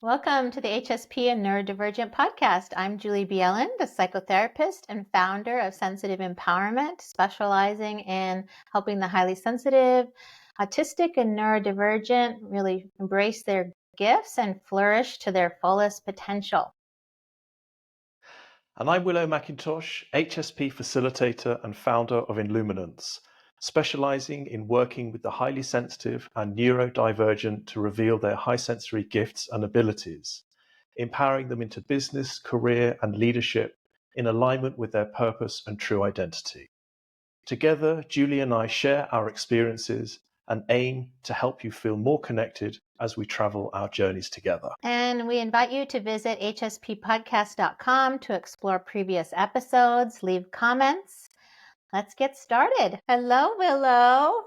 Welcome to the HSP and Neurodivergent podcast. I'm Julie Bjelland, a psychotherapist and founder of Sensitive Empowerment, specializing in helping the highly sensitive, autistic, and neurodivergent really embrace their gifts and flourish to their fullest potential. And I'm Willow McIntosh, HSP facilitator and founder of Illuminance, specializing in working with the highly sensitive and neurodivergent to reveal their high sensory gifts and abilities, empowering them into business, career, and leadership in alignment with their purpose and true identity. Together, Julie and I share our experiences and aim to help you feel more connected as we travel our journeys together. And we invite you to visit hsppodcast.com to explore previous episodes, leave comments. Let's get started. Hello, Willow.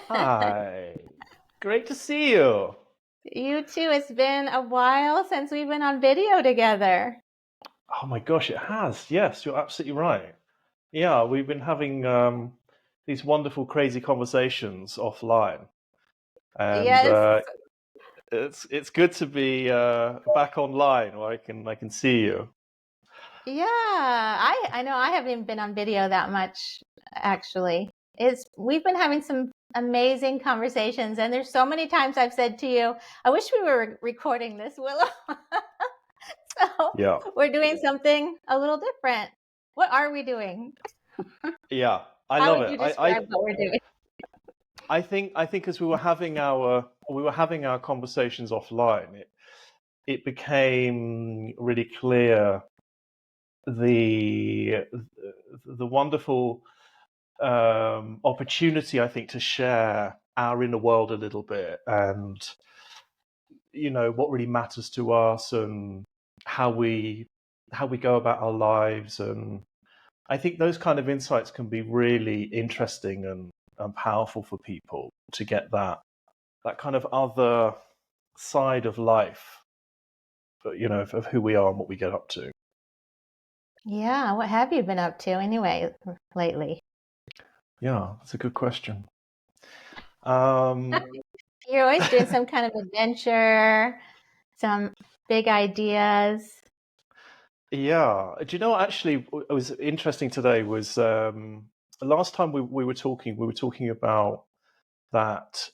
Hi, great to see you. You too. It's been a while since we've been on video together. Oh my gosh, it has. Yes, you're absolutely right. Yeah, we've been having these wonderful, crazy conversations offline, and Yes. it's good to be back online where I can see you. Yeah, I know I haven't been on video that much, actually. We've been having some amazing conversations, and there's so many times I've said to you, I wish we were recording this, Willow. So Yeah, we're doing something a little different. What are we doing? yeah, I How love would it. you describe what we're doing? I think as we were having our conversations offline, it became really clear the wonderful opportunity, I think, to share our inner world a little bit, and what really matters to us, and how we go about our lives. And I think those kind of insights can be really interesting and powerful for people to get that kind of other side of life, of who we are and what we get up to. Yeah, what have you been up to anyway lately? Yeah, that's a good question. You're always doing some kind of adventure, some big ideas. Yeah. Do you know what actually was interesting today was last time we were talking about that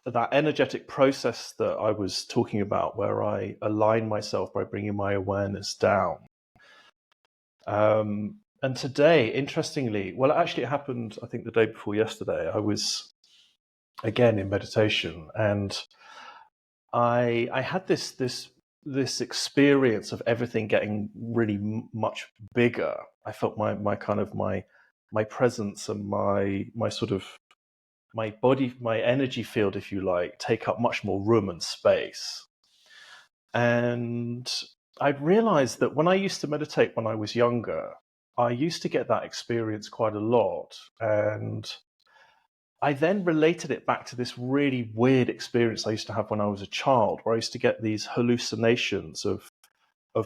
that energetic process that I was talking about, where I align myself by bringing my awareness down. And today, interestingly, well, actually it happened, I think, the day before yesterday. I was again in meditation, and I had this experience of everything getting really much bigger. I felt my kind of my presence and my sort of my body, my energy field, if you like, take up much more room and space. And I'd realized that when I used to meditate when I was younger, I used to get that experience quite a lot. And I then related it back to this really weird experience I used to have when I was a child, where I used to get these hallucinations of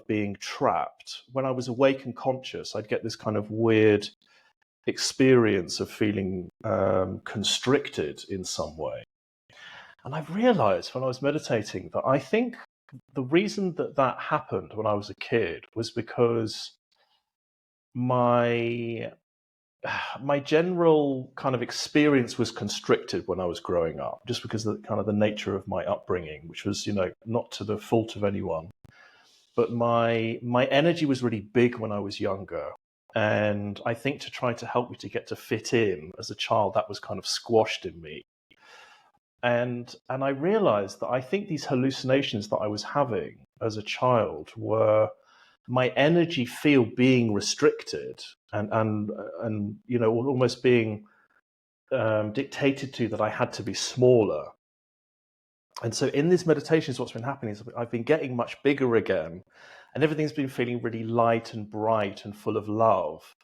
being trapped. When I was awake and conscious, I'd get this kind of weird experience of feeling constricted in some way. And I realized when I was meditating that I think the reason that happened when I was a kid was because my general kind of experience was constricted when I was growing up, just because of the kind of the nature of my upbringing, which was, not to the fault of anyone. But my energy was really big when I was younger. And I think to try to help me to get to fit in as a child, that was kind of squashed in me. And I realized that I think these hallucinations that I was having as a child were my energy field being restricted and almost being dictated to, that I had to be smaller. And so in these meditations, what's been happening is I've been getting much bigger again, and everything's been feeling really light and bright and full of love.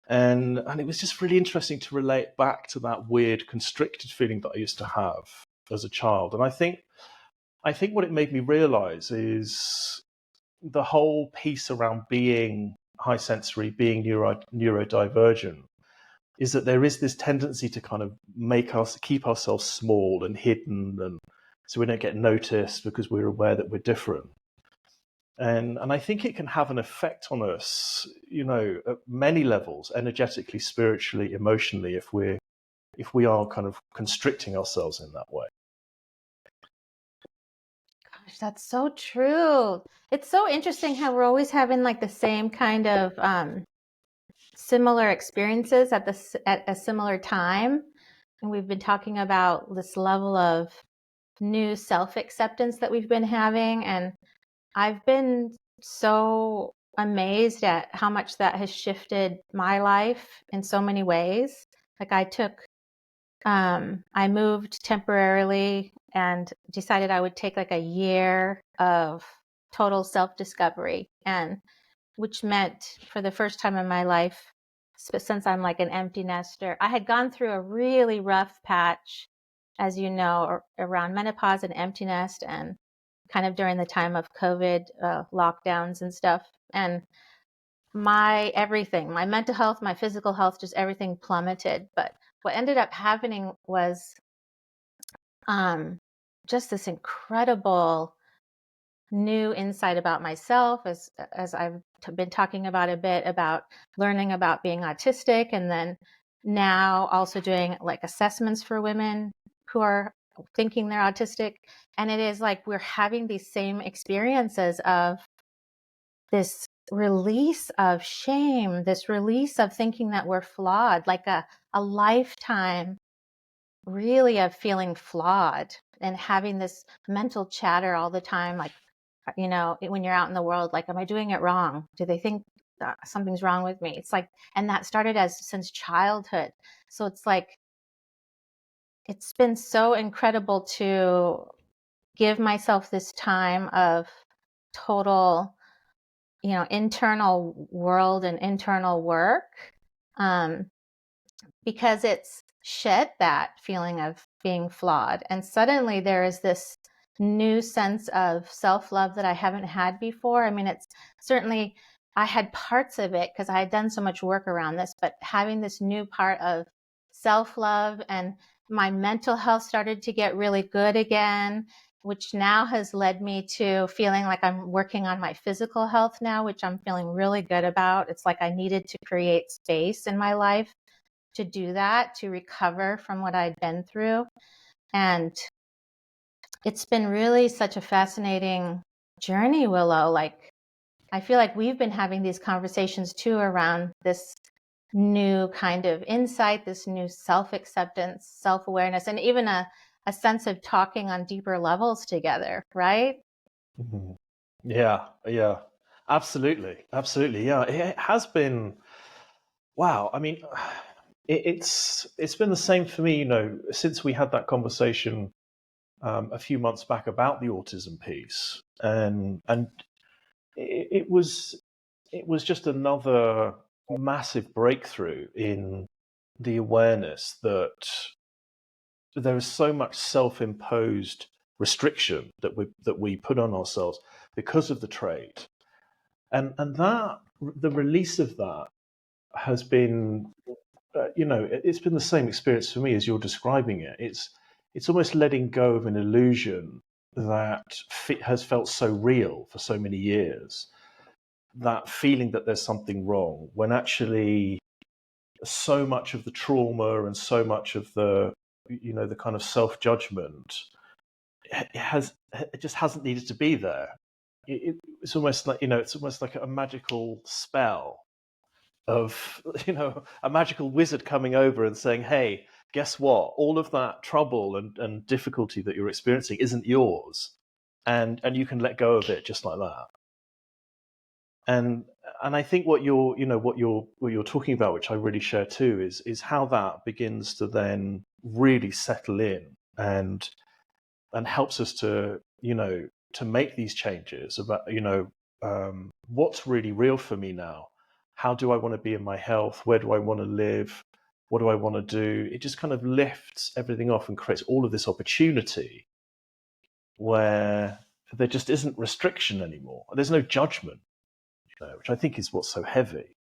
And it was just really interesting to relate back to that weird constricted feeling that I used to have as a child. And I think what it made me realize is the whole piece around being high sensory, being neurodivergent, is that there is this tendency to kind of keep ourselves small and hidden, and so we don't get noticed because we're aware that we're different. And I think it can have an effect on us, at many levels, energetically, spiritually, emotionally, if we are kind of constricting ourselves in that way. Gosh, that's so true. It's so interesting how we're always having like the same kind of similar experiences at a similar time. And we've been talking about this level of new self-acceptance that we've been having. And I've been so amazed at how much that has shifted my life in so many ways. Like I moved temporarily and decided I would take like a year of total self-discovery, and which meant for the first time in my life, since I'm like an empty nester, I had gone through a really rough patch, as you know, around menopause and empty nest, and kind of during the time of COVID lockdowns and stuff. And my everything, my mental health, my physical health, just everything plummeted. But what ended up happening was just this incredible new insight about myself, as I've been talking about a bit, about learning about being autistic, and then now also doing like assessments for women who are thinking they're autistic. And it is like we're having these same experiences of this release of shame, this release of thinking that we're flawed, like a lifetime really of feeling flawed and having this mental chatter all the time, like, when you're out in the world, like, am I doing it wrong? Do they think something's wrong with me? It's like, and that started since childhood. So it's like, it's been so incredible to give myself this time of total, internal world and internal work, because it's shed that feeling of being flawed. And suddenly there is this new sense of self-love that I haven't had before. I mean, it's certainly, I had parts of it because I had done so much work around this, but having this new part of self-love, and my mental health started to get really good again, which now has led me to feeling like I'm working on my physical health now, which I'm feeling really good about. It's like I needed to create space in my life to do that, to recover from what I'd been through. And it's been really such a fascinating journey, Willow. Like, I feel like we've been having these conversations too around this new kind of insight, this new self-acceptance, self-awareness, and even a sense of talking on deeper levels together, right? Mm-hmm. Yeah, absolutely. Yeah, it has been. Wow. I mean, it's been the same for me, since we had that conversation a few months back about the autism piece, and it was just another massive breakthrough in the awareness that there is so much self-imposed restriction that we put on ourselves because of the trait, and that the release of that has been, it's been the same experience for me as you're describing it. It's almost letting go of an illusion that has felt so real for so many years. That feeling that there's something wrong, when actually so much of the trauma and so much of the the kind of self-judgment it just hasn't needed to be there. It's almost like a magical spell of a magical wizard coming over and saying, hey, guess what, all of that trouble and difficulty that you're experiencing isn't yours, and you can let go of it just like that. And I think what you're talking about, which I really share too, is how that begins to then really settle in and helps us to to make these changes about what's really real for me now. How do I want to be in my health? Where do I want to live? What do I want to do? It just kind of lifts everything off and creates all of this opportunity where there just isn't restriction anymore. There's no judgment, which I think is what's so heavy.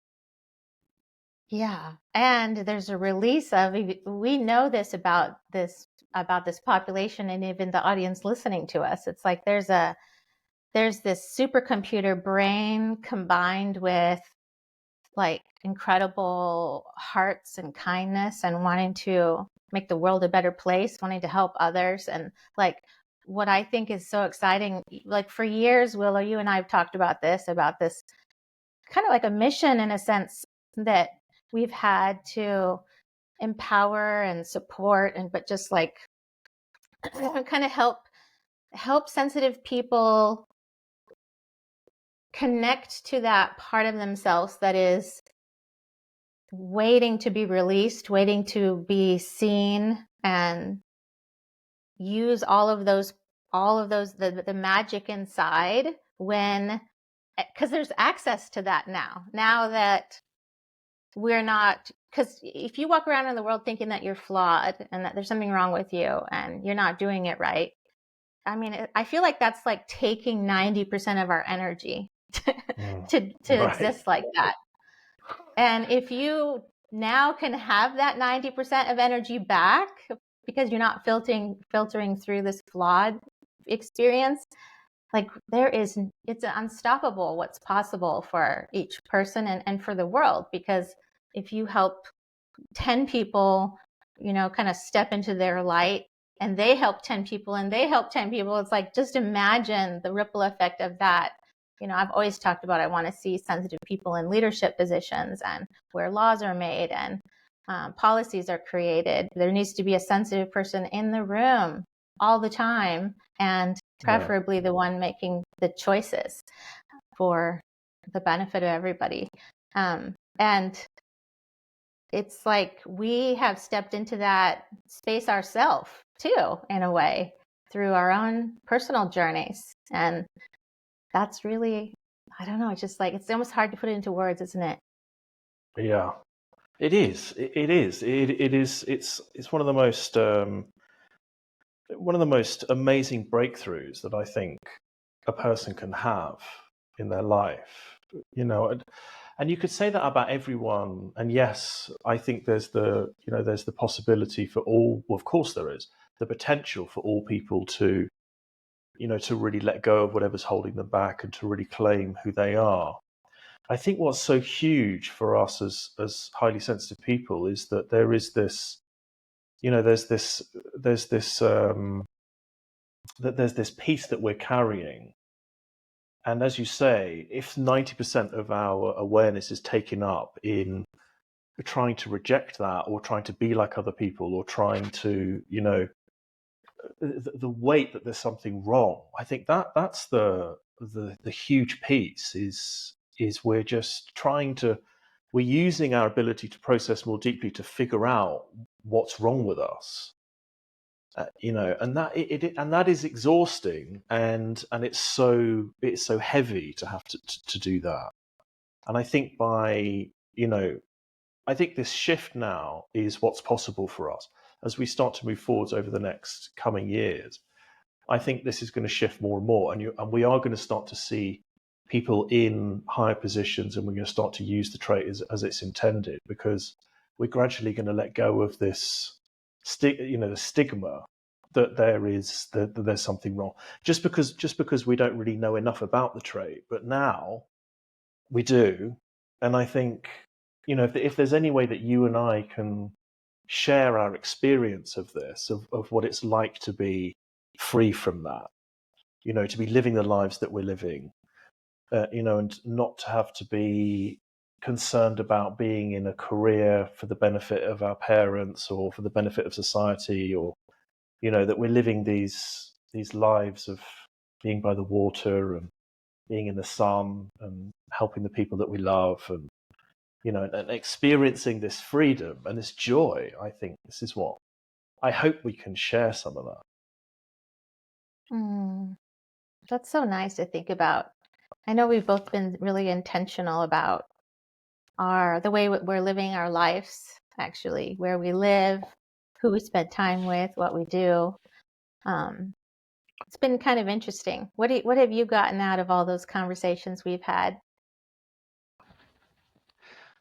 Yeah. And there's a release of, we know this about this about this population and even the audience listening to us. It's like there's this supercomputer brain combined with like incredible hearts and kindness and wanting to make the world a better place, wanting to help others. And like what I think is so exciting, like for years, Willow, you and I have talked about this kind of like a mission in a sense that we've had to empower and support but just like kind of help sensitive people connect to that part of themselves that is waiting to be released, waiting to be seen, and use all of those the magic inside because there's access to that now that we're not, because if you walk around in the world thinking that you're flawed and that there's something wrong with you and you're not doing it right, I mean, I feel like that's like taking 90% of our energy to Right. exist like that. And if you now can have that 90% of energy back because you're not filtering through this flawed experience, like it's unstoppable what's possible for each person and for the world. Because if you help 10 people, kind of step into their light, and they help 10 people and they help 10 people, it's like, just imagine the ripple effect of that. I've always talked about, I want to see sensitive people in leadership positions and where laws are made and policies are created. There needs to be a sensitive person in the room all the time, and preferably the one making the choices for the benefit of everybody. And it's like we have stepped into that space ourselves too, in a way, through our own personal journeys. And that's really, I don't know, it's just like, it's almost hard to put it into words, isn't it? Yeah, it is. It is. It is. It's one of the most amazing breakthroughs that I think a person can have in their life. And you could say that about everyone. And yes, I think there's the possibility for all. Well, of course, there is the potential for all people to really let go of whatever's holding them back and to really claim who they are. I think what's so huge for us as highly sensitive people is that there is this, there's this piece that we're carrying. And as you say, if 90% of our awareness is taken up in trying to reject that or trying to be like other people or trying to, the weight that there's something wrong, I think that's the huge piece is we're just we're using our ability to process more deeply to figure out what's wrong with us. And that is exhausting, and it's so heavy to have to do that. And I think I think this shift now is what's possible for us as we start to move forwards over the next coming years. I think this is going to shift more and more, and we are going to start to see people in higher positions, and we're going to start to use the trait as it's intended, because we're gradually going to let go of this the stigma that there's something wrong just because we don't really know enough about the trait. But now we do, and I think if there's any way that you and I can share our experience of this, of what it's like to be free from that, to be living the lives that we're living, and not to have to be concerned about being in a career for the benefit of our parents or for the benefit of society, or that we're living these lives of being by the water and being in the sun and helping the people that we love, and and experiencing this freedom and this joy. I think this is what I hope we can share some of that. That's so nice to think about. I know we've both been really intentional about the way we're living our lives, actually, where we live, who we spend time with, what we do. It's been kind of interesting. What have you gotten out of all those conversations we've had?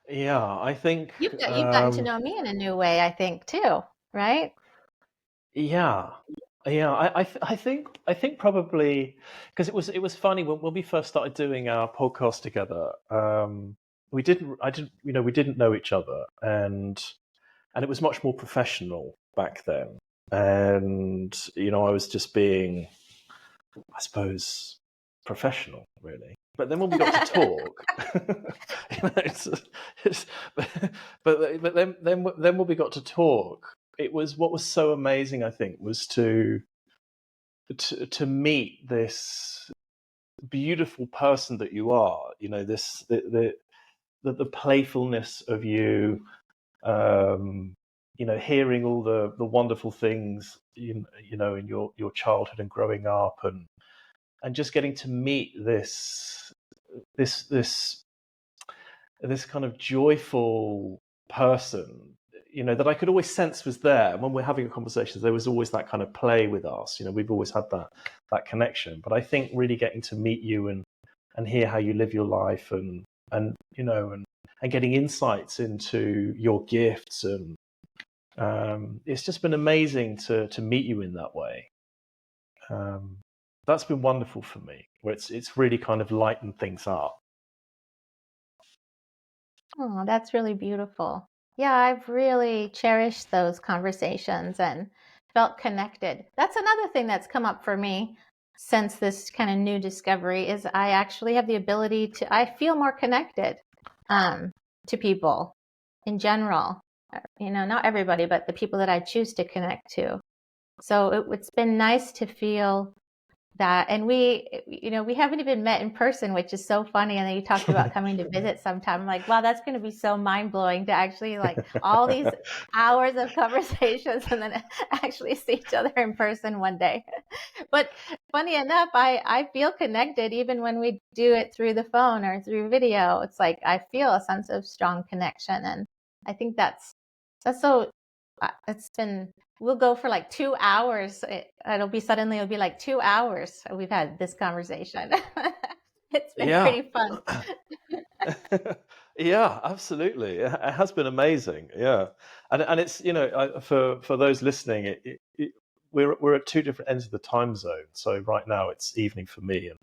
Yeah, I think You've gotten to know me in a new way, I think, too, right? Yeah, yeah. I think probably because it was funny when we first started doing our podcast together. We didn't know each other, and it was much more professional back then. And I was just being, I suppose, professional, really. But then when we got to talk, it's but then when we got to talk, it was what was so amazing. I think was to meet this beautiful person that you are. This the playfulness of you. Um, hearing all the wonderful things in your childhood and growing up, and just getting to meet this this this kind of joyful person, that I could always sense was there. And when we're having a conversation, there was always that kind of play with us. We've always had that connection. But I think really getting to meet you and hear how you live your life, and getting insights into your gifts, and it's just been amazing to meet you in that way. That's been wonderful for me, where it's really kind of lightened things up. Oh, that's really beautiful. Yeah, I've really cherished those conversations and felt connected. That's another thing that's come up for me since this kind of new discovery is I actually have the ability I feel more connected to people in general. Not everybody, but the people that I choose to connect to. So it's been nice to feel that. And we haven't even met in person, which is so funny. And then you talked about coming to visit sometime. I'm like, wow, that's going to be so mind blowing to actually like all these hours of conversations and then actually see each other in person one day. But funny enough, I feel connected even when we do it through the phone or through video. It's like I feel a sense of strong connection. And I think that's so, it's been, we'll go for like 2 hours. It'll be like 2 hours we've had this conversation. It's been Yeah. pretty fun. Yeah, absolutely. It has been amazing. Yeah, and it's for those listening, we're at two different ends of the time zone. So right now it's evening for me and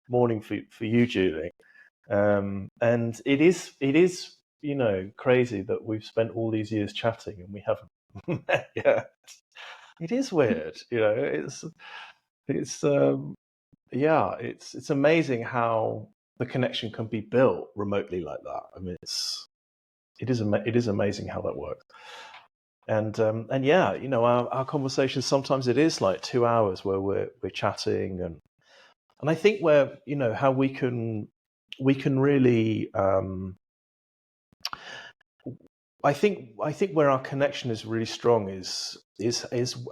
morning for you, Julie. And it is crazy that we've spent all these years chatting and we haven't met yet. It is weird. It's yeah, it's amazing how the connection can be built remotely like that. I mean, it is amazing how that works. And yeah, our conversations, sometimes it is like 2 hours where we're chatting, and I think where how we can really I think where our connection is really strong is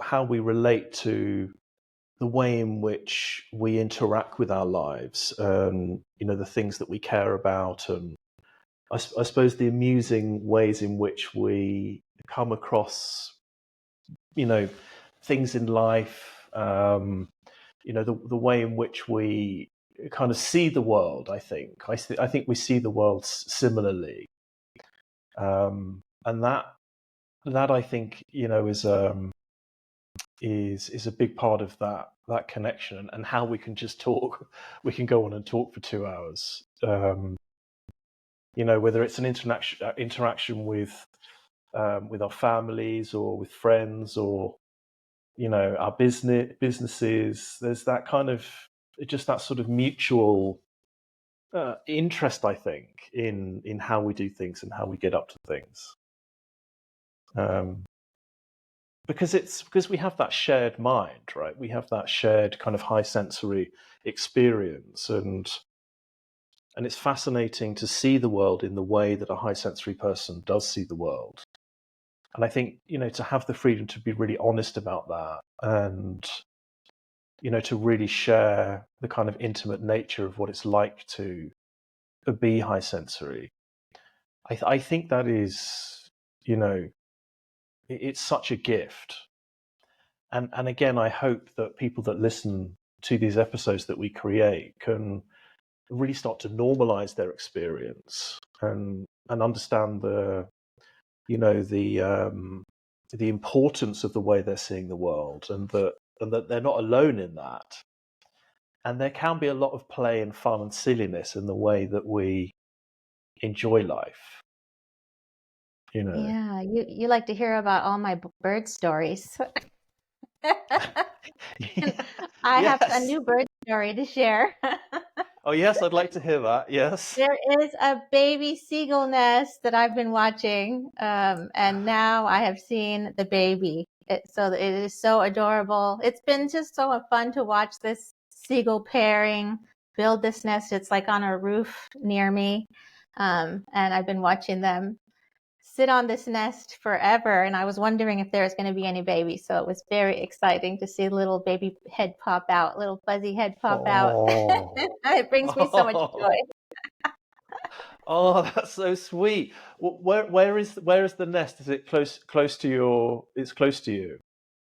how we relate to the way in which we interact with our lives, the things that we care about, and I suppose the amusing ways in which we come across, things in life, the way in which we kind of see the world. I think we see the world similarly, and that I think is a big part of that connection, and how we can just talk. We can go on and talk for 2 hours. Whether it's an interaction with our families or with friends, or our businesses. There's that kind of just that sort of mutual interest, I think, in how we do things and how we get up to things. Because we have that shared mind, right? We have that shared kind of high sensory experience, and it's fascinating to see the world in the way that a high sensory person does see the world. And I think, to have the freedom to be really honest about that, and, to really share the kind of intimate nature of what it's like to be high sensory. I think that is, it's such a gift. And again, I hope that people that listen to these episodes that we create can really start to normalize their experience, and understand the the importance of the way they're seeing the world, and that they're not alone in that. And there can be a lot of play and fun and silliness in the way that we enjoy life. Yeah, you like to hear about all my bird stories. And I have a Yes. new bird story to share. Oh, yes, I'd like to hear that. Yes. There is a baby seagull nest that I've been watching, and now I have seen the baby. So it is so adorable. It's been just so fun to watch this seagull pairing build this nest. It's like on a roof near me, and I've been watching them sit on this nest forever, and I was wondering if there was going to be any babies. So it was very exciting to see little baby head pop out, little fuzzy head pop out. Oh. It brings me so much joy. Oh, that's so sweet. Where is the nest? Is it close to your? It's close to you.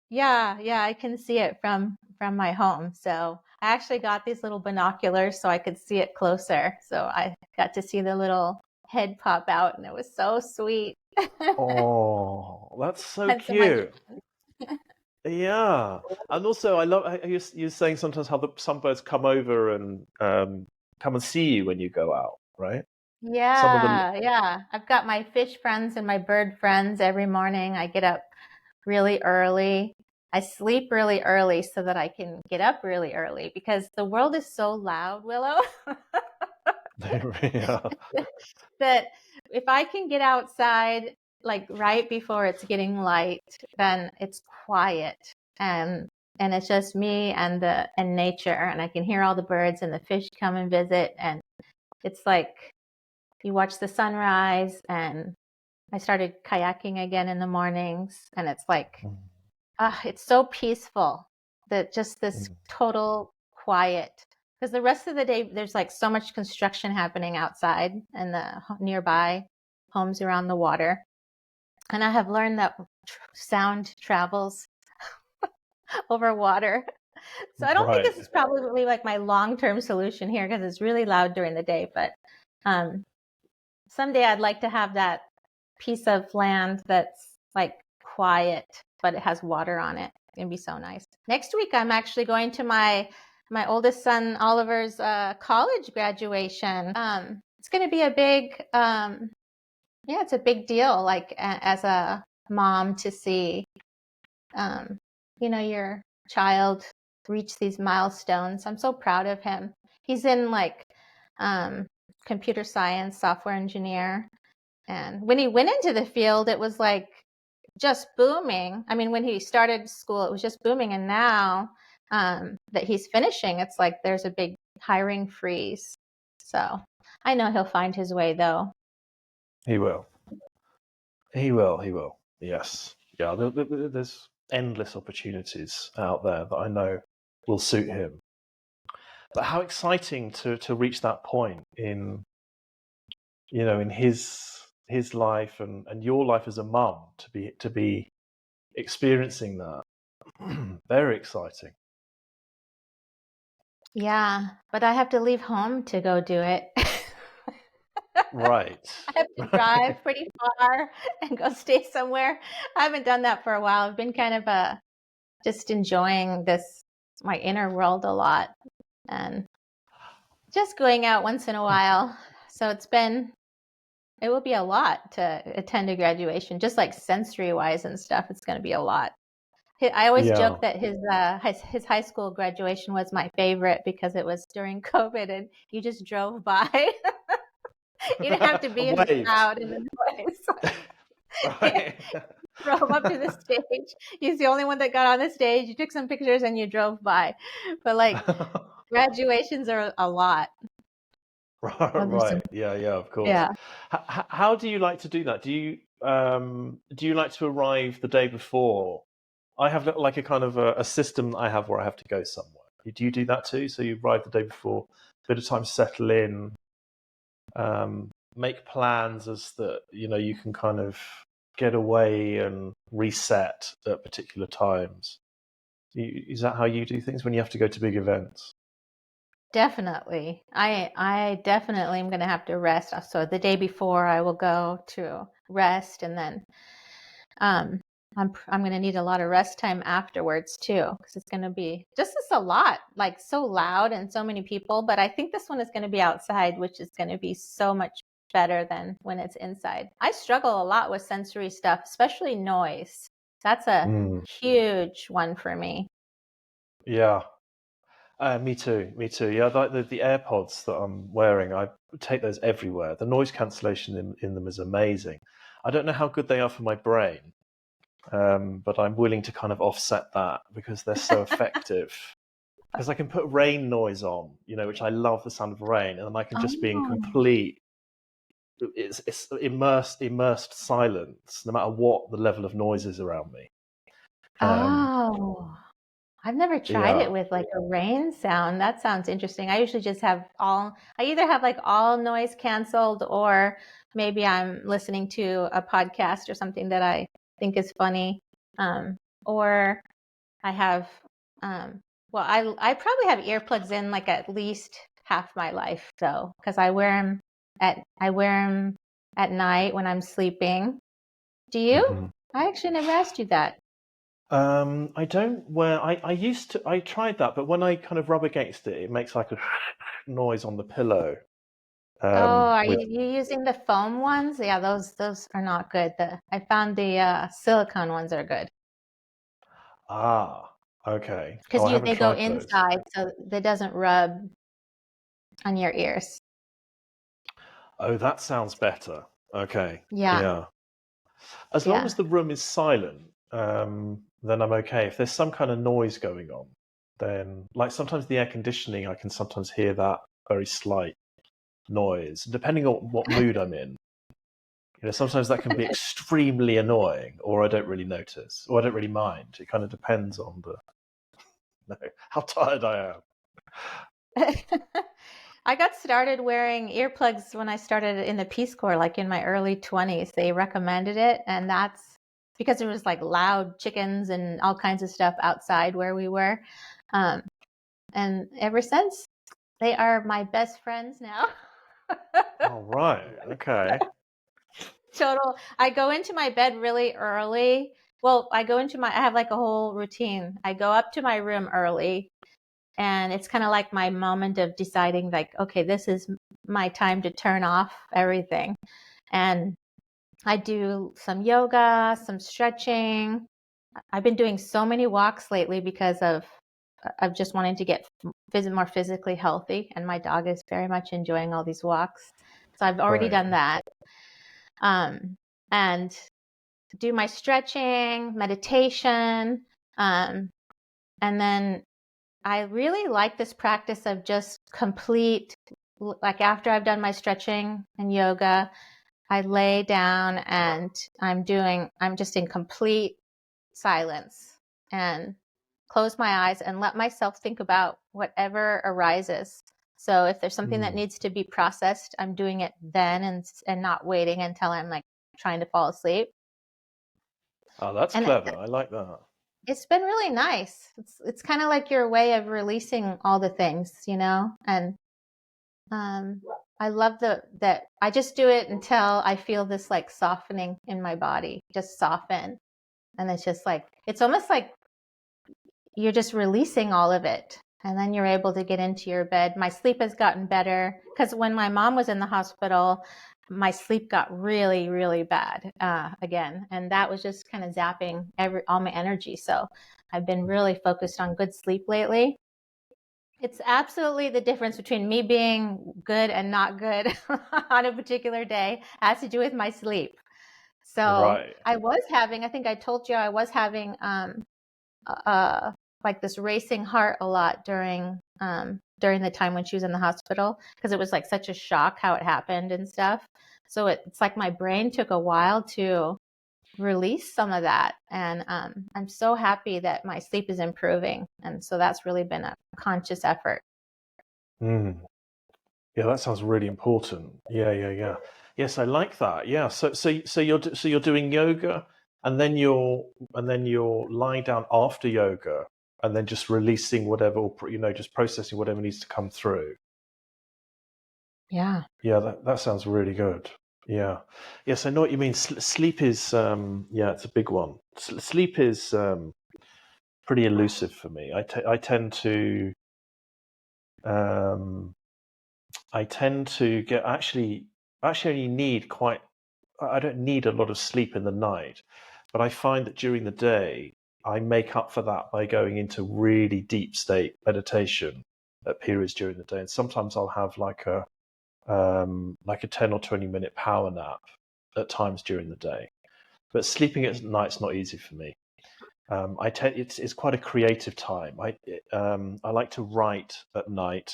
Yeah, I can see it from my home. So I actually got these little binoculars so I could see it closer. So I got to see the little head pop out, and it was so sweet. Oh, that's so Had so much. cute. Yeah, and also I love how you're saying sometimes how some birds come over and come and see you when you go out, right? Some of the Yeah. I've got my fish friends and my bird friends every morning. I get up really early. I sleep really early so that I can get up really early because the world is so loud, Willow, yeah. that if I can get outside like right before it's getting light, then it's quiet and it's just me and nature, and I can hear all the birds and the fish come and visit, and it's like you watch the sunrise. And I started kayaking again in the mornings, and it's like it's so peaceful that just this total quiet, because the rest of the day there's like so much construction happening outside and the nearby homes around the water. And I have learned that sound travels over water. So I don't think Right. this is probably like my long-term solution here because it's really loud during the day. But someday I'd like to have that piece of land that's like quiet, but it has water on it. It'd be so nice. Next week, I'm actually going to my oldest son Oliver's college graduation. It's going to be a big, it's a big deal. Like as a mom to see, your child reach these milestones. I'm so proud of him. He's in like computer science, software engineer. And when he went into the field, it was like just booming. I mean, when he started school, it was just booming. And now that he's finishing, it's like there's a big hiring freeze. So I know he'll find his way, though. He will. He will. He will. Yes. Yeah. There's endless opportunities out there that I know will suit him. But how exciting to reach that point in in his life and your life as a mum to be experiencing that. Very exciting. Yeah, but I have to leave home to go do it. Right. I have to drive pretty far and go stay somewhere. I haven't done that for a while. I've been kind of just enjoying my inner world a lot, and just going out once in a while. So it will be a lot to attend a graduation, just like sensory wise and stuff. It's going to be a lot. I always Yeah. joke that his high school graduation was my favorite because it was during COVID and you just drove by. You didn't have to be in the Waved. crowd and the noise. Right. Drove up to the stage. He's the only one that got on the stage. You took some pictures and you drove by. But like graduations are a lot. Right. Yeah, of course. Yeah. How do you like to do that? Do you like to arrive the day before? I have like a kind of a system that I have where I have to go somewhere. Do you do that too? So you arrive the day before, a bit of time to settle in, make plans as that you can kind of get away and reset at particular times. Is that how you do things when you have to go to big events? Definitely. I definitely am going to have to rest. So the day before I will go to rest, and then I'm going to need a lot of rest time afterwards too, because it's going to be just a lot, like so loud and so many people. But I think this one is going to be outside, which is going to be so much better than when it's inside. I struggle a lot with sensory stuff, especially noise. That's a huge one for me. Yeah. Me too. Me too. Yeah, like the AirPods that I'm wearing, I take those everywhere. The noise cancellation in them is amazing. I don't know how good they are for my brain, but I'm willing to kind of offset that because they're so effective. Because I can put rain noise on, which I love the sound of rain, and then I can just be in complete, it's immersed silence, no matter what the level of noise is around me. I've never tried it with like a rain sound. That sounds interesting. I usually just have I either have like all noise canceled, or maybe I'm listening to a podcast or something that I think is funny. Or I have, I probably have earplugs in like at least half my life though, because I wear them at night when I'm sleeping. Do you? Mm-hmm. I actually never asked you that. I don't wear. I tried that, but when I kind of rub against it, it makes like a noise on the pillow. Are you using the foam ones? Yeah, those are not good. I found the silicone ones are good Okay. because I haven't they go tried those. inside, so that doesn't rub on your ears. Oh, that sounds better. Okay. Yeah, Yeah. As long yeah. as the room is silent, then I'm okay. If there's some kind of noise going on, then like sometimes the air conditioning, I can sometimes hear that very slight noise, depending on what mood I'm in. Sometimes that can be extremely annoying, or I don't really notice, or I don't really mind. It kind of depends on how tired I am. I got started wearing earplugs when I started in the Peace Corps, like in my early 20s. They recommended it, and that's because there was like loud chickens and all kinds of stuff outside where we were. And ever since, they are my best friends now. All right. Okay. Total. I go into my bed really early. Well, I have like a whole routine. I go up to my room early, and it's kind of like my moment of deciding like, okay, this is my time to turn off everything. And I do some yoga, some stretching. I've been doing so many walks lately because of just wanting to get more physically healthy, and my dog is very much enjoying all these walks. So I've already done that. And do my stretching, meditation, and then I really like this practice of just like after I've done my stretching and yoga, I lay down and I'm just in complete silence and close my eyes and let myself think about whatever arises. So if there's something that needs to be processed, I'm doing it then and not waiting until I'm like trying to fall asleep. Oh, that's And clever. I like that. it's been really nice. It's kind of like your way of releasing all the things, and I love that I just do it until I feel this like softening in my body, just soften. And it's just like, it's almost like you're just releasing all of it. And then you're able to get into your bed. My sleep has gotten better because when my mom was in the hospital, my sleep got really, really bad again. And that was just kind of zapping all my energy. So I've been really focused on good sleep lately. It's absolutely the difference between me being good and not good on a particular day has to do with my sleep. So Right. I think I told you I was having like this racing heart a lot during the time when she was in the hospital, because it was like such a shock how it happened and stuff. So it's like my brain took a while to release some of that, and I'm so happy that my sleep is improving, and so that's really been a conscious effort. Yeah, that sounds really important. Yeah. Yes, I like that. Yeah. So you're doing yoga, and then you're lying down after yoga, and then just releasing whatever, or just processing whatever needs to come through. Yeah. Yeah, that sounds really good. Yeah. Yes, I know what you mean. Sleep is, yeah, it's a big one. Sleep is pretty elusive for me. I tend to, um, get actually only need quite. I don't need a lot of sleep in the night, but I find that during the day I make up for that by going into really deep state meditation at periods during the day, and sometimes I'll have like a 10 or 20-minute power nap at times during the day. But sleeping at night's not easy for me. It's quite a creative time. I like to write at night,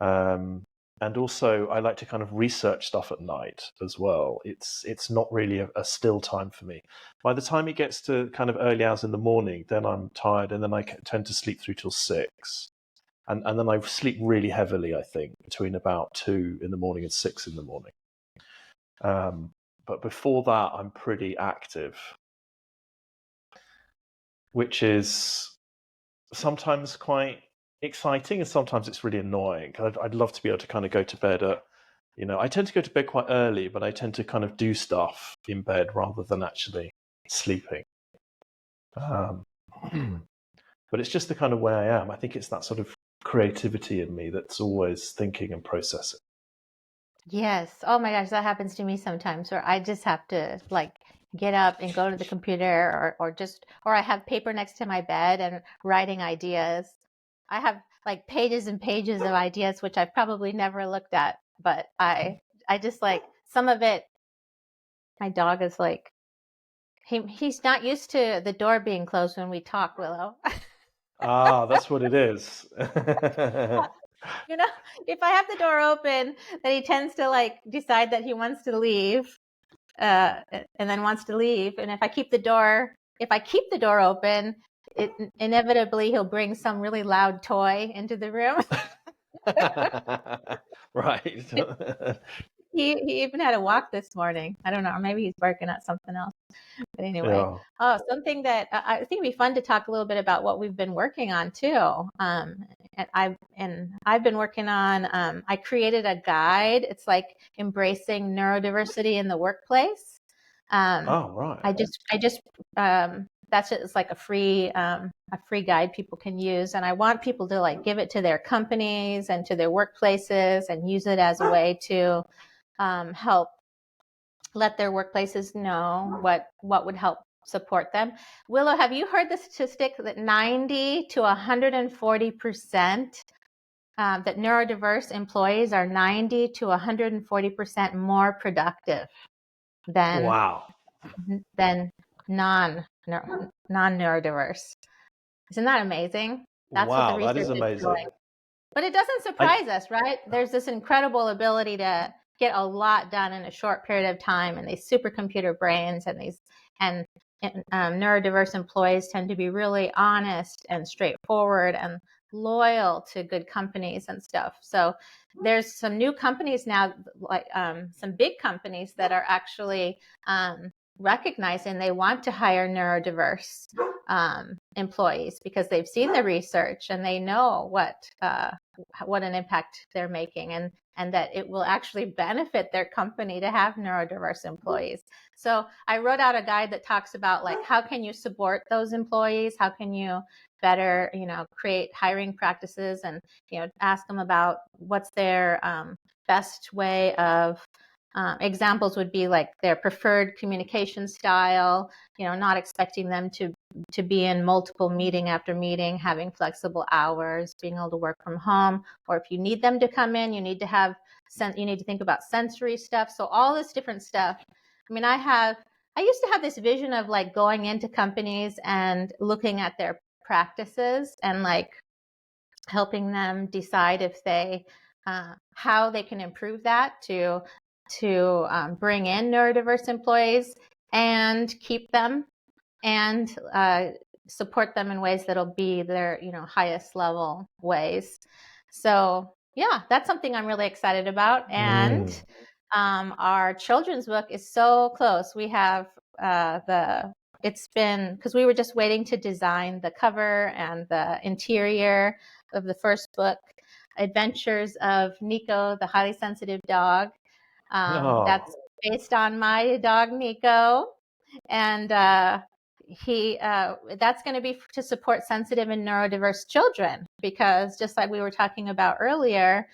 um, and also I like to kind of research stuff at night as well. It's not really a still time for me. By the time it gets to kind of early hours in the morning, then I'm tired, and then I tend to sleep through till 6. And then I sleep really heavily, I think, between about 2 in the morning and 6 in the morning. But before that, I'm pretty active, which is sometimes quite exciting, and sometimes it's really annoying. I'd love to be able to kind of go to bed at, I tend to go to bed quite early, but I tend to kind of do stuff in bed rather than actually sleeping. Um, but it's just the kind of way I am. I think it's that sort of creativity in me that's always thinking and processing. Yes. Oh my gosh, that happens to me sometimes where I just have to like get up and go to the computer or I have paper next to my bed and writing ideas. I have like pages and pages of ideas which I've probably never looked at, but I just like some of it. My dog is like he's not used to the door being closed when we talk, Willow. Ah, that's what it is. You know, if I have the door open, then he tends to like decide that he wants to leave, and then wants to leave. And if I keep the door open, it inevitably he'll bring some really loud toy into the room. Right. He even had a walk this morning. I don't know, or maybe he's barking at something else. But anyway, Yeah. something that I think it'd be fun to talk a little bit about what we've been working on too. I've been working on. I created a guide. It's like embracing neurodiversity in the workplace. Oh, right. I just that's it. It's like a free guide people can use, and I want people to like give it to their companies and to their workplaces and use it as a way to help let their workplaces know what would help support them. Willow, have you heard the statistic that 90 to 140% that neurodiverse employees are 90 to 140% more productive than Wow. non neurodiverse? Isn't that amazing? That's what the Wow, that research is is showing. amazing. But it doesn't I surprise us, right? There's this incredible ability to get a lot done in a short period of time, and these supercomputer brains and neurodiverse employees tend to be really honest and straightforward and loyal to good companies and stuff. So there's some new companies now, like some big companies that are actually recognizing they want to hire neurodiverse employees because they've seen the research and they know what an impact they're making, and that it will actually benefit their company to have neurodiverse employees. So I wrote out a guide that talks about like how can you support those employees, how can you better create hiring practices, and ask them about what's their best way of examples would be like their preferred communication style, not expecting them to be in multiple meeting after meeting, having flexible hours, being able to work from home, or if you need them to come in, you need to think about sensory stuff. So all this different stuff. I mean, I used to have this vision of like going into companies and looking at their practices and like helping them decide if they how they can improve that to bring in neurodiverse employees and keep them and support them in ways that'll be their highest level ways. So yeah, that's something I'm really excited about. And our children's book is so close. We have it's been, because we were just waiting to design the cover and the interior of the first book, Adventures of Nico, the highly sensitive dog. That's Oh, based on my dog Nico, and that's going to be to support sensitive and neurodiverse children, because just like we were talking about earlier,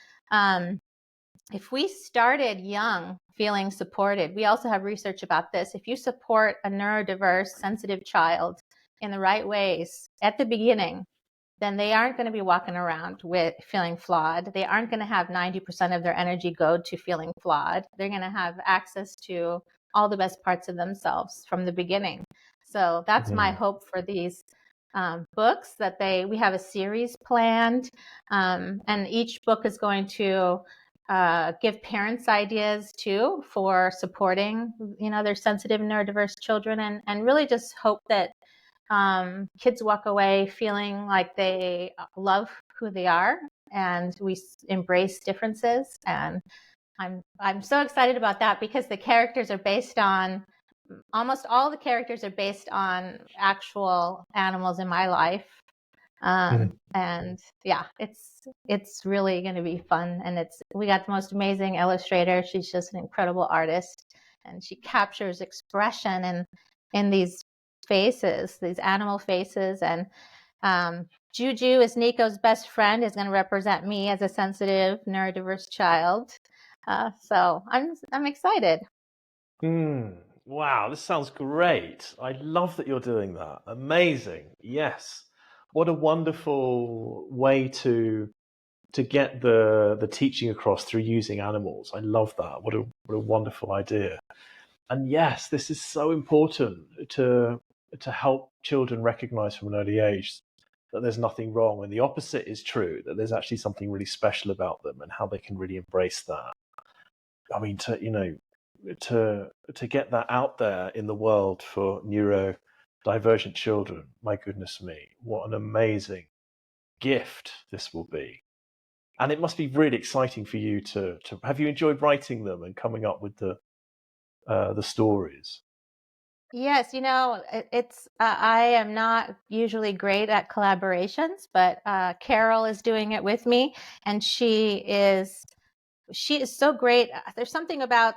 if we started young feeling supported, we also have research about this. If you support a neurodiverse, sensitive child in the right ways at the beginning, then they aren't going to be walking around with feeling flawed. They aren't going to have 90% of their energy go to feeling flawed. They're going to have access to all the best parts of themselves from the beginning. So that's my hope for these books, that we have a series planned, and each book is going to give parents ideas too for supporting, their sensitive and neurodiverse children, and really just hope that kids walk away feeling like they love who they are, and we embrace differences. And I'm so excited about that, because the characters are based on almost all the characters are based on actual animals in my life. And yeah, it's really going to be fun. And we got the most amazing illustrator. She's just an incredible artist, and she captures expression in these faces, these animal faces. And Juju is Nico's best friend, is going to represent me as a sensitive, neurodiverse child. So I'm excited. Wow, this sounds great. I love that you're doing that. Amazing. Yes. What a wonderful way to get the teaching across through using animals. I love that. What a wonderful idea. And yes, this is so important to help children recognize from an early age that there's nothing wrong, and the opposite is true, that there's actually something really special about them, and how they can really embrace that. I mean, to get that out there in the world for neurodivergent children, my goodness me, what an amazing gift this will be. And it must be really exciting for you to have you enjoyed writing them and coming up with the stories? Yes, I am not usually great at collaborations, but Carol is doing it with me, and she is so great. There's something about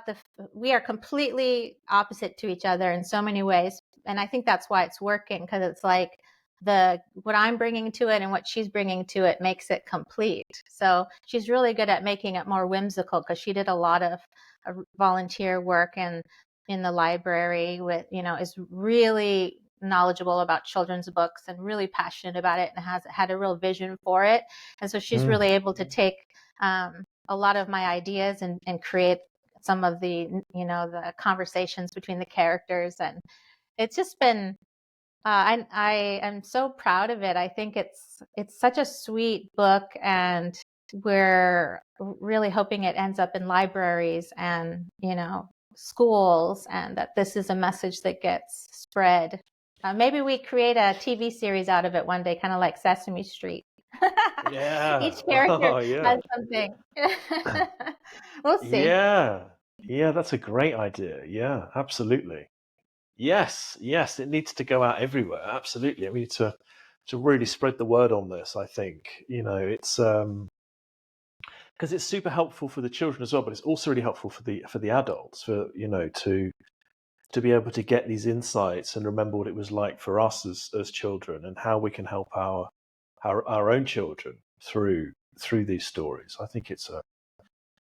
we are completely opposite to each other in so many ways, and I think that's why it's working, because it's like what I'm bringing to it and what she's bringing to it makes it complete. So she's really good at making it more whimsical, because she did a lot of volunteer work in the library is really knowledgeable about children's books and really passionate about it, and has had a real vision for it. And so she's really able to take a lot of my ideas and create some of the the conversations between the characters. And it's just been I am so proud of it. I think it's such a sweet book, and we're really hoping it ends up in libraries and schools, and that this is a message that gets spread. Maybe we create a TV series out of it one day, kind of like Sesame Street. Yeah. Each character Oh, yeah. has something. We'll see. Yeah, that's a great idea. Yeah, absolutely. Yes, it needs to go out everywhere. Absolutely. We need to really spread the word on this, I think. It's because it's super helpful for the children as well, but it's also really helpful for the adults, for to be able to get these insights and remember what it was like for us as children, and how we can help our own children through these stories. I think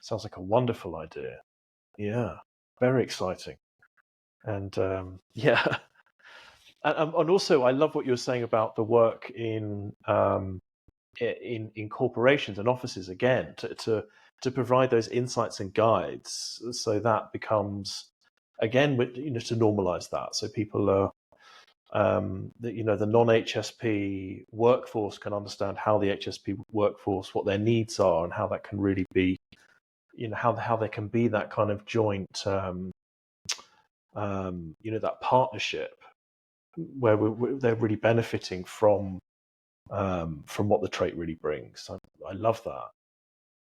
sounds like a wonderful idea. Yeah, very exciting. And yeah, and also I love what you were saying about the work in corporations and offices, again, to provide those insights and guides, so that becomes, again, to normalize that, so people are the non-HSP workforce can understand how the HSP workforce, what their needs are, and how that can really be, how there can be that kind of joint that partnership where they're really benefiting from what the trait really brings. I love that.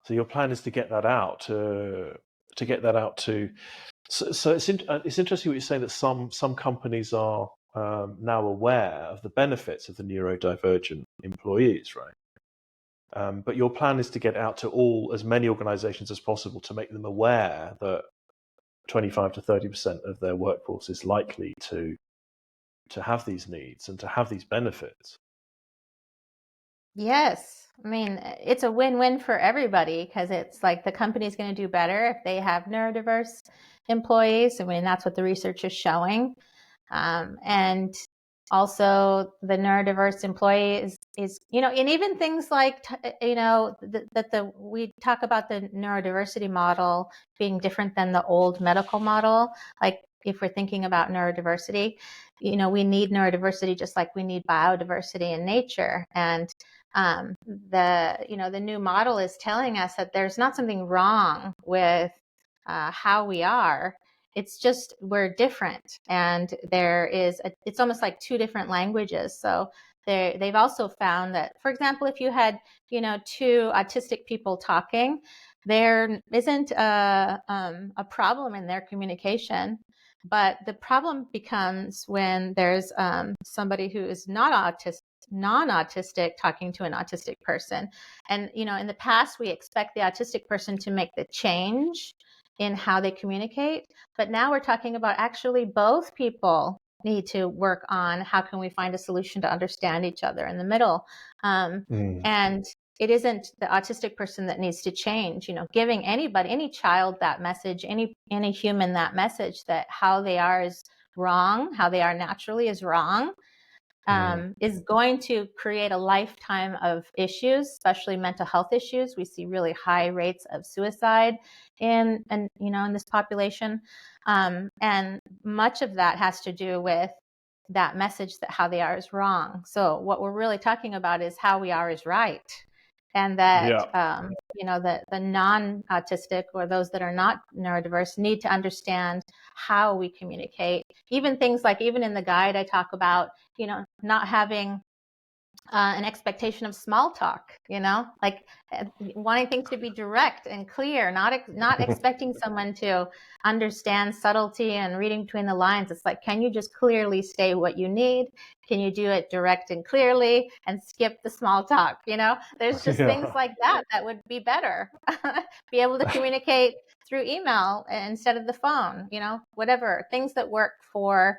So your plan is to get that out to So it's interesting what you're saying, that some companies are now aware of the benefits of the neurodivergent employees, right? But your plan is to get out to as many organizations as possible, to make them aware that 25 to 30% of their workforce is likely to have these needs and to have these benefits. Yes. I mean, it's a win-win for everybody because it's like the company's going to do better if they have neurodiverse employees. I mean, that's what the research is showing. And also the neurodiverse employee is, and even things like, we talk about the neurodiversity model being different than the old medical model. Like if we're thinking about neurodiversity, we need neurodiversity just like we need biodiversity in nature. And the new model is telling us that there's not something wrong with how we are. It's just we're different, and it's almost like two different languages. So they've also found that, for example, if you had two autistic people talking, there isn't a problem in their communication. But the problem becomes when there's somebody who is not non-autistic talking to an autistic person. And in the past, we expect the autistic person to make the change in how they communicate, but now we're talking about actually both people need to work on how can we find a solution to understand each other in the middle. And it isn't the autistic person that needs to change, giving anybody, any child that message, any human that message that how they are is wrong, how they are naturally is wrong, is going to create a lifetime of issues, especially mental health issues. We see really high rates of suicide in this population. And much of that has to do with that message that how they are is wrong. So what we're really talking about is how we are is right. And that, that the non-autistic or those that are not neurodiverse need to understand how we communicate. Even things like, even in the guide, I talk about, not having an expectation of small talk, like wanting things to be direct and clear, not expecting someone to understand subtlety and reading between the lines. It's like, can you just clearly say what you need? Can you do it direct and clearly and skip the small talk? There's just things like that would be better. Be able to communicate through email instead of the phone, whatever, things that work for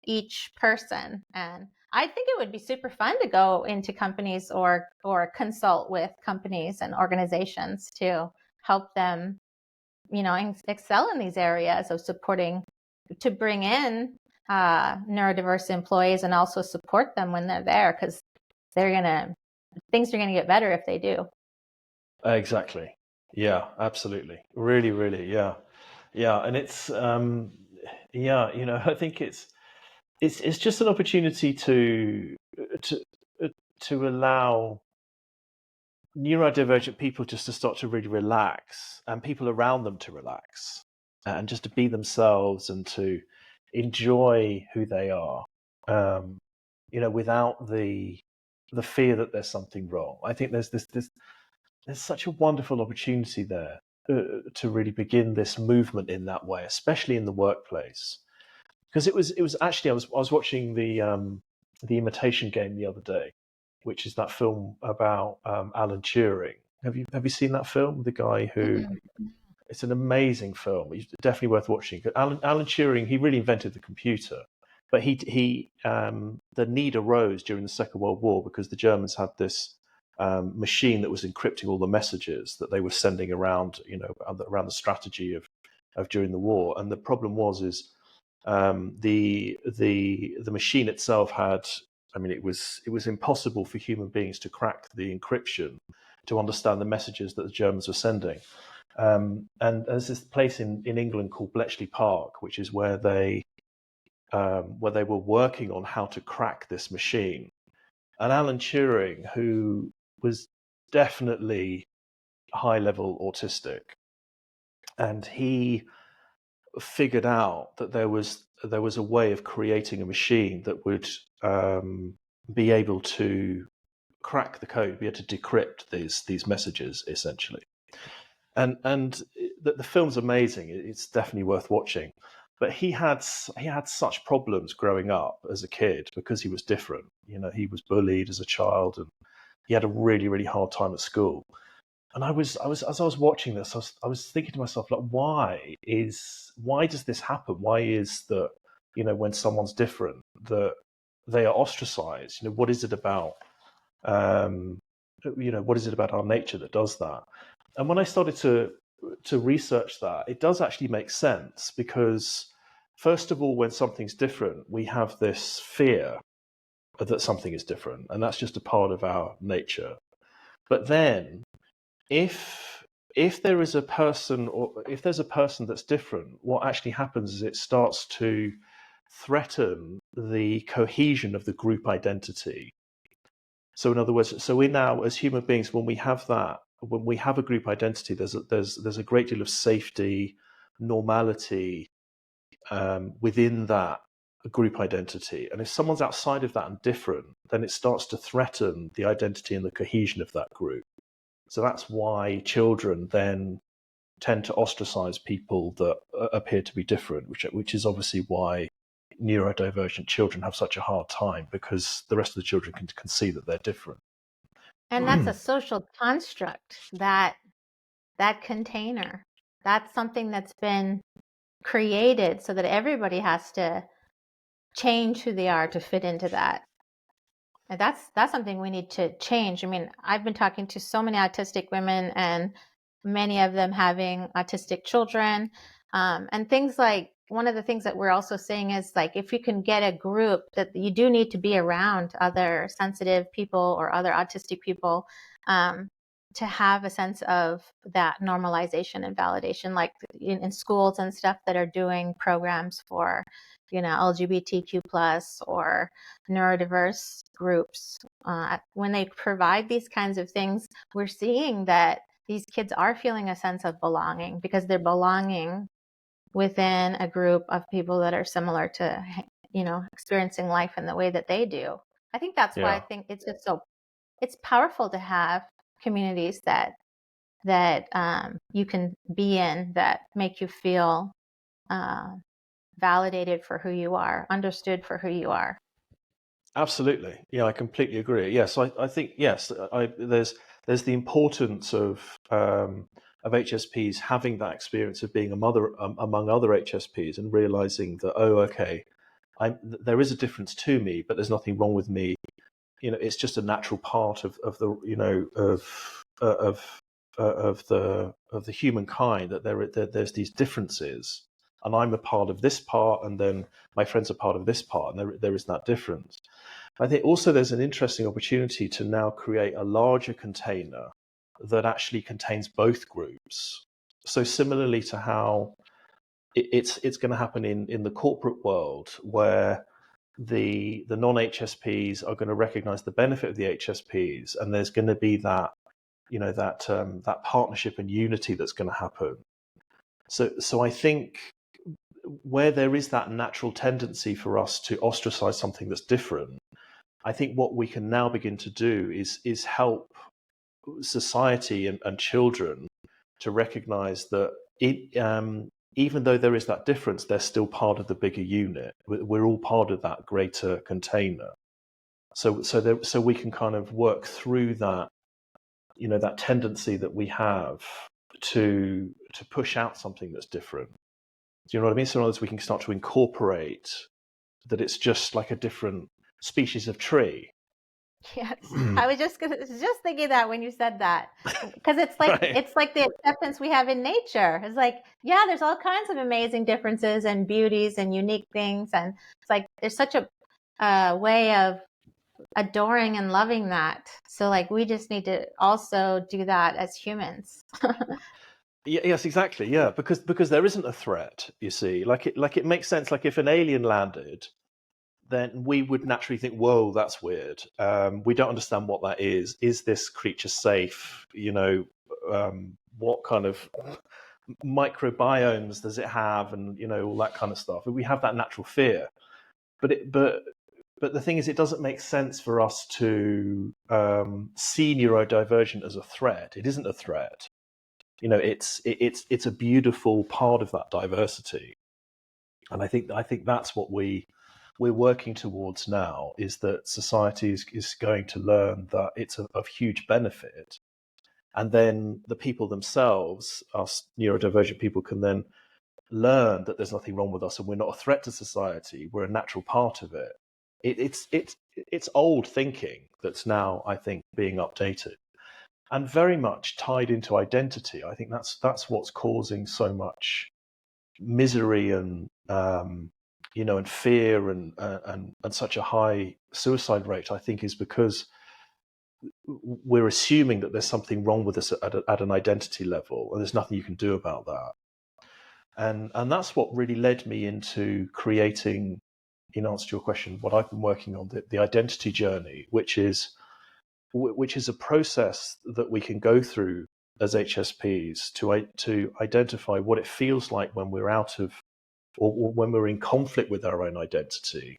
each person. And I think it would be super fun to go into companies or consult with companies and organizations to help them, excel in these areas of supporting, to bring in neurodiverse employees and also support them when they're there, because things are gonna get better if they do. Exactly. Yeah, absolutely. Really, really. Yeah. And it's I think it's just an opportunity to allow neurodivergent people just to start to really relax, and people around them to relax, and just to be themselves and to enjoy who they are, without the fear that there's something wrong. I think there's such a wonderful opportunity there to really begin this movement in that way, especially in the workplace. Because it was actually, I was watching the Imitation Game the other day, which is that film about Alan Turing. Have you seen that film? The guy who, it's an amazing film. It's definitely worth watching. Alan Turing, he really invented the computer, but the need arose during the Second World War because the Germans had this machine that was encrypting all the messages that they were sending around, around the strategy of during the war. And the problem was the machine itself had, it was impossible for human beings to crack the encryption to understand the messages that the Germans were sending. And there's this place in England called Bletchley Park, which is where they were working on how to crack this machine. And Alan Turing, who was definitely high-level autistic, and he figured out that there was a way of creating a machine that would be able to crack the code, be able to decrypt these messages essentially. And the film's amazing. It's definitely worth watching. But he had such problems growing up as a kid because he was different. He was bullied as a child, and he had a really, really hard time at school. And as I was watching this, I was thinking to myself, like, why does this happen? Why is that, when someone's different, that they are ostracized? What is it about? Um, what is it about our nature that does that? And when I started to research that, it does actually make sense, because first of all, when something's different, we have this fear that something is different, and that's just a part of our nature. But then, if there is a person, or if there's a person that's different, what actually happens is it starts to threaten the cohesion of the group identity. So in other words, so we now, as human beings, when we have a group identity, there's a great deal of safety, normality within that group identity. And if someone's outside of that and different, then it starts to threaten the identity and the cohesion of that group. So that's why children then tend to ostracize people that appear to be different, which is obviously why neurodivergent children have such a hard time, because the rest of the children can see that they're different. And that's a social construct, that container. That's something that's been created so that everybody has to change who they are to fit into that. And that's something we need to change. I mean, I've been talking to so many autistic women, and many of them having autistic children. And things like, one of the things that we're also saying is, like, if you can get a group, that you do need to be around other sensitive people or other autistic people, to have a sense of that normalization and validation, like in schools and stuff that are doing programs for, LGBTQ plus or neurodiverse groups. When they provide these kinds of things, we're seeing that these kids are feeling a sense of belonging, because they're belonging within a group of people that are similar to, experiencing life in the way that they do. I think that's why I think it's just it's powerful to have communities that you can be in, that make you feel validated for who you are, understood for who you are. Absolutely. Yeah, I completely agree. Yes, I think, yes, there's the importance of HSPs having that experience of being among other HSPs, and realizing that, oh, okay, there is a difference to me, but there's nothing wrong with me. It's just a natural part of the of the humankind, that there's these differences, and I'm a part of this part, and then my friends are part of this part, and there is that difference. I think also there's an interesting opportunity to now create a larger container that actually contains both groups. So similarly to how it's going to happen in the corporate world, where the non-HSPs are going to recognize the benefit of the HSPs, and there's going to be that that partnership and unity that's going to happen. So I think where there is that natural tendency for us to ostracize something that's different, I think what we can now begin to do is help society and children to recognize that even though there is that difference, they're still part of the bigger unit. We're all part of that greater container. So we can kind of work through that, that tendency that we have to push out something that's different. Do you know what I mean? So in other words, we can start to incorporate that it's just like a different species of tree. Yes, I was just thinking that when you said that, because it's like Right. it's like the acceptance we have in nature. It's like, yeah, there's all kinds of amazing differences and beauties and unique things, and it's like there's such a way of adoring and loving that. So like we just need to also do that as humans. Yes, exactly. Yeah, because there isn't a threat. You see, like it makes sense. Like if an alien landed, then we would naturally think, "Whoa, that's weird. We don't understand what that is. Is this creature safe? What kind of microbiomes does it have, and all that kind of stuff." And we have that natural fear. But the thing is, it doesn't make sense for us to see neurodivergent as a threat. It isn't a threat. It's a beautiful part of that diversity, and I think that's what we're working towards now, is that society is going to learn that it's of huge benefit And then the people themselves, us neurodivergent people, can then learn that there's nothing wrong with us and we're not a threat to society. We're a natural part of it. It's old thinking that's now, I think, being updated and very much tied into identity. I think that's what's causing so much misery and and fear and such a high suicide rate. I think is because we're assuming that there's something wrong with us at an identity level, and there's nothing you can do about that. And that's what really led me into creating, in answer to your question, what I've been working on, the identity journey, which is a process that we can go through as HSPs to identify what it feels like when we're out of, or when we're in conflict with our own identity,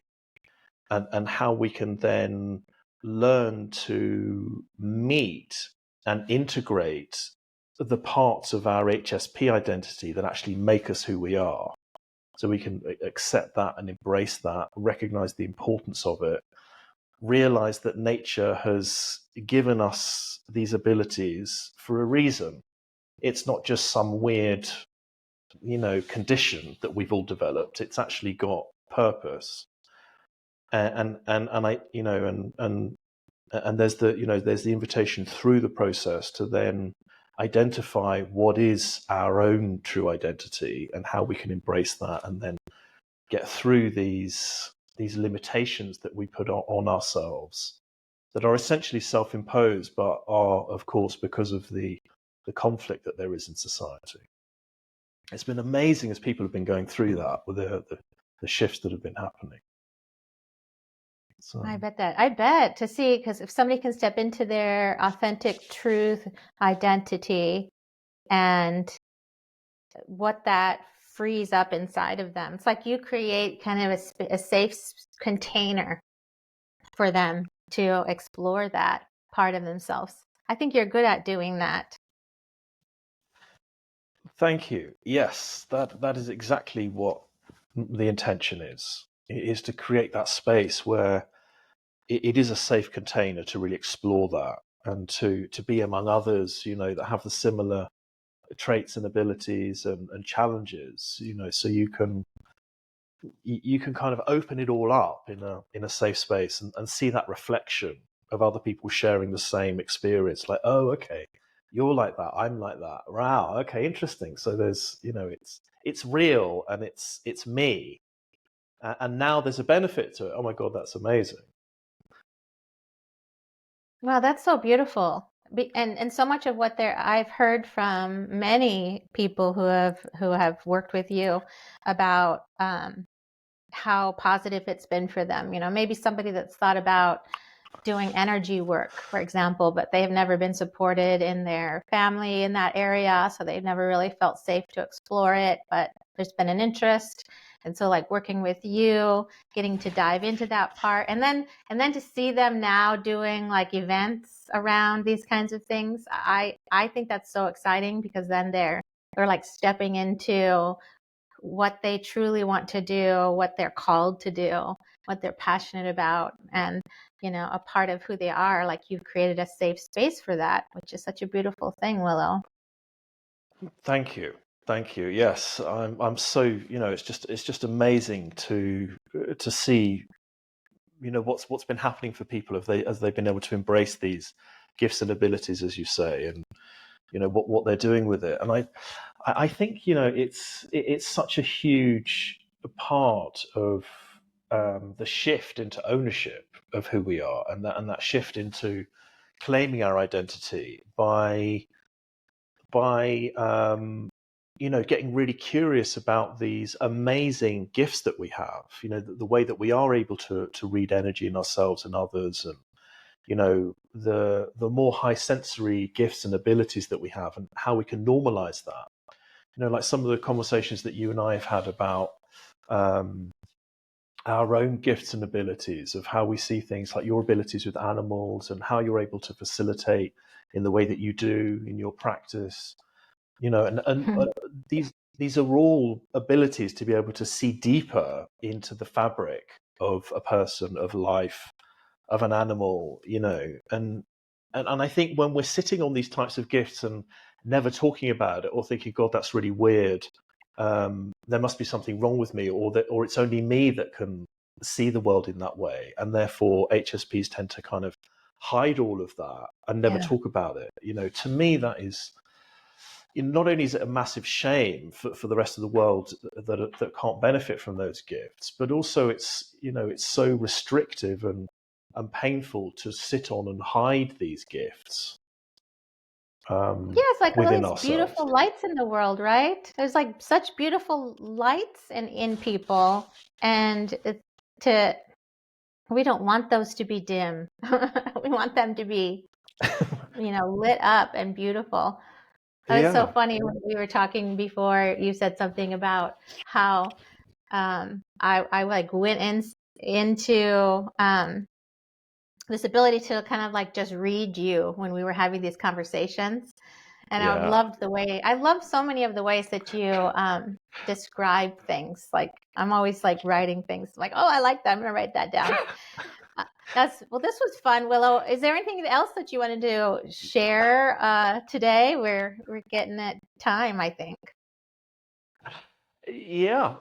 and how we can then learn to meet and integrate the parts of our HSP identity that actually make us who we are. So we can accept that and embrace that, recognize the importance of it, realize that nature has given us these abilities for a reason. It's not just some weird, condition that we've all developed. It's actually got purpose. And there's the invitation through the process to then identify what is our own true identity and how we can embrace that, and then get through these limitations that we put on ourselves that are essentially self-imposed, but are, of course, because of the conflict that there is in society. It's been amazing as people have been going through that with the shifts that have been happening. So. I bet to see, because if somebody can step into their authentic truth, identity, and what that frees up inside of them, it's like you create kind of a safe container for them to explore that part of themselves. I think you're good at doing that. Thank you. Yes, that is exactly what the intention is. It is to create that space where it is a safe container to really explore that, and to be among others, that have the similar traits and abilities and challenges, so you can kind of open it all up in a safe space and see that reflection of other people sharing the same experience. Like, oh, okay, you're like that, I'm like that. Wow, okay, interesting. So there's, it's real and it's me, and now there's a benefit to it. Oh my God, that's amazing. Wow, that's so beautiful. And so much of what I've heard from many people who have worked with you about how positive it's been for them. Maybe somebody that's thought about doing energy work, for example, but they have never been supported in their family in that area, so they've never really felt safe to explore it, but there's been an interest. And so like working with you, getting to dive into that part, and then to see them now doing like events around these kinds of things, I think that's so exciting, because then they're like stepping into what they truly want to do, what they're called to do, what they're passionate about, and a part of who they are. Like, you've created a safe space for that, which is such a beautiful thing, Willow. Thank you. Yes, I'm so, it's just amazing to see, what's been happening for people as they've been able to embrace these gifts and abilities, as you say, and what they're doing with it. And I think it's such a huge part of the shift into ownership of who we are, and that shift into claiming our identity by getting really curious about these amazing gifts that we have. The way that we are able to read energy in ourselves and others, and the more high sensory gifts and abilities that we have, and how we can normalize that. Like some of the conversations that you and I have had about our own gifts and abilities, of how we see things, like your abilities with animals, and how you're able to facilitate in the way that you do in your practice. These are all abilities to be able to see deeper into the fabric of a person, of life, of an animal, and and I think when we're sitting on these types of gifts and never talking about it or thinking, God, that's really weird, there must be something wrong with me, or it's only me that can see the world in that way, and therefore HSPs tend to kind of hide all of that and never talk about it. To me, that is, not only is it a massive shame for the rest of the world that can't benefit from those gifts, but also it's so restrictive and painful to sit on and hide these gifts. It's like all within these ourselves. beautiful lights in the world, right? There's like such beautiful lights in people, and we don't want those to be dim. We want them to be, lit up and beautiful. It was so funny when we were talking before. You said something about how I like went into this ability to kind of like just read you when we were having these conversations. And I love so many of the ways that you describe things. Like I'm always like writing things like, oh, I like that. I'm going to write that down. This was fun, Willow. Is there anything else that you wanted to share today? We're getting at time, I think. Yeah,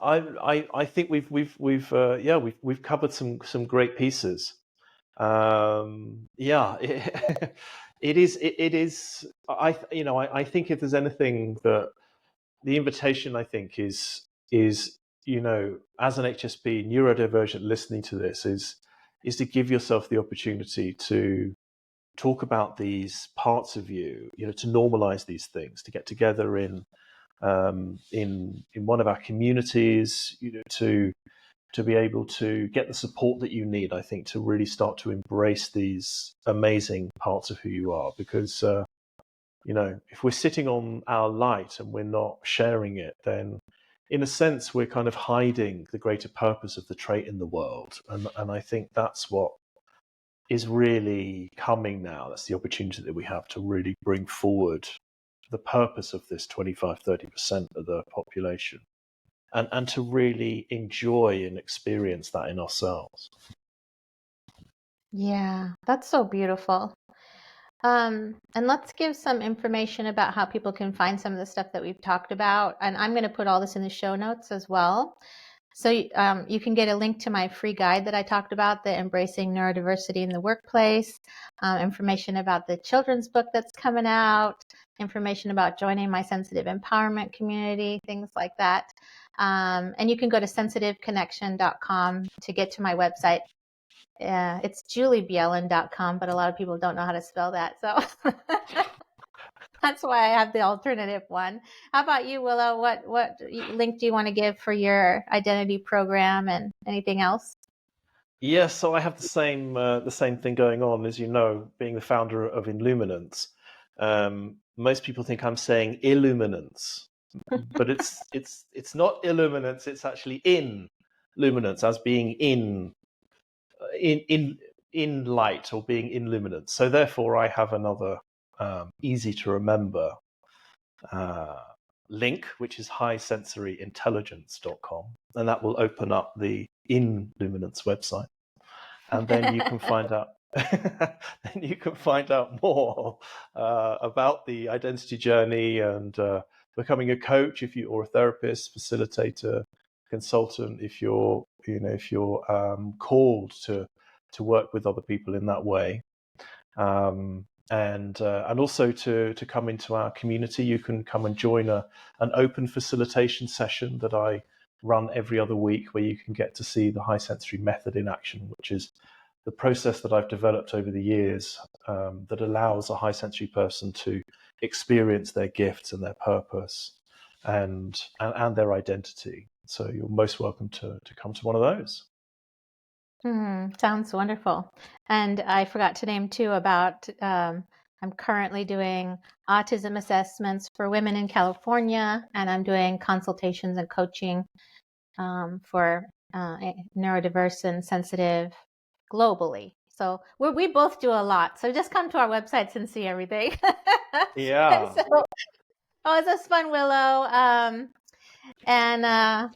I think we've covered some great pieces. It is. I think if there's anything that the invitation, I think, is as an HSP neurodivergent listening to this is to give yourself the opportunity to talk about these parts of you, to normalize these things, to get together in one of our communities, to be able to get the support that you need, I think, to really start to embrace these amazing parts of who you are. Because, if we're sitting on our light and we're not sharing it, then in a sense, we're kind of hiding the greater purpose of the trait in the world. And I think that's what is really coming now. That's the opportunity that we have to really bring forward the purpose of this 25-30% of the population. And to really enjoy and experience that in ourselves. Yeah, that's so beautiful. And let's give some information about how people can find some of the stuff that we've talked about. And I'm going to put all this in the show notes as well. So you can get a link to my free guide that I talked about, the Embracing Neurodiversity in the Workplace, information about the children's book that's coming out, information about joining my sensitive empowerment community, things like that. And you can go to sensitiveconnection.com to get to my website. It's juliebjelland.com, but a lot of people don't know how to spell that. So that's why I have the alternative one. How about you, Willow? What link do you want to give for your identity program and anything else? Yes, so I have the same thing going on, as you know, being the founder of Illuminance. Most people think I'm saying Illuminance, but it's not Illuminance. It's actually in luminance, as being in light, or being in luminance. So therefore, I have another easy to remember link, which is highsensoryintelligence.com, and that will open up the In Luminance website, and then you can find out more about the identity journey and becoming a coach or a therapist, facilitator, consultant, if you're called to work with other people in that way. And also to come into our community. You can come and join an open facilitation session that I run every other week, where you can get to see the high sensory method in action, which is the process that I've developed over the years that allows a high sensory person to experience their gifts and their purpose and their identity. So you're most welcome to come to one of those. Sounds wonderful. And I forgot to name too about I'm currently doing autism assessments for women in California, and I'm doing consultations and coaching for neurodiverse and sensitive globally. So we both do a lot. So just come to our websites and see everything. Yeah. It was fun, Willow. And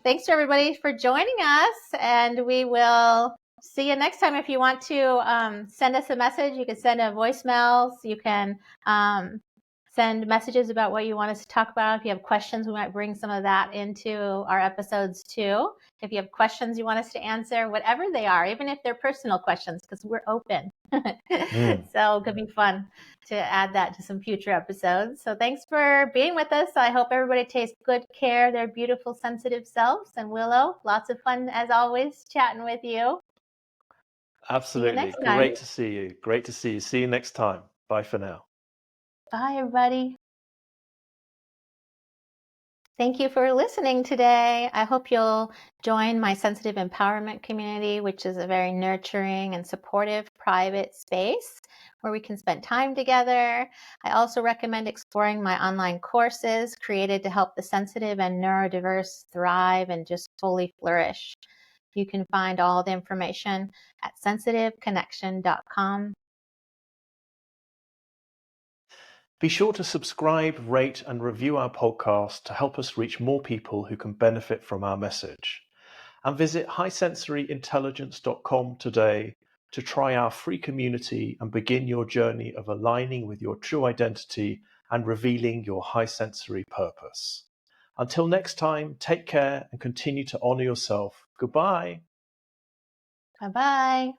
thanks to everybody for joining us. And we will see you next time. If you want to send us a message, you can send a voicemail. You can send messages about what you want us to talk about. If you have questions, we might bring some of that into our episodes too. If you have questions you want us to answer, whatever they are, even if they're personal questions, because we're open. So it could be fun to add that to some future episodes. So thanks for being with us. I hope everybody takes good care of their beautiful, sensitive selves. And Willow, lots of fun as always chatting with you. Absolutely. Great to see you. Great to see you. See you next time. Bye for now. Bye, everybody. Thank you for listening today. I hope you'll join my sensitive empowerment community, which is a very nurturing and supportive private space where we can spend time together. I also recommend exploring my online courses created to help the sensitive and neurodiverse thrive and just fully flourish. You can find all the information at sensitiveconnection.com. Be sure to subscribe, rate, and review our podcast to help us reach more people who can benefit from our message. And visit highsensoryintelligence.com today to try our free community and begin your journey of aligning with your true identity and revealing your high sensory purpose. Until next time, take care and continue to honor yourself. Goodbye. Bye-bye.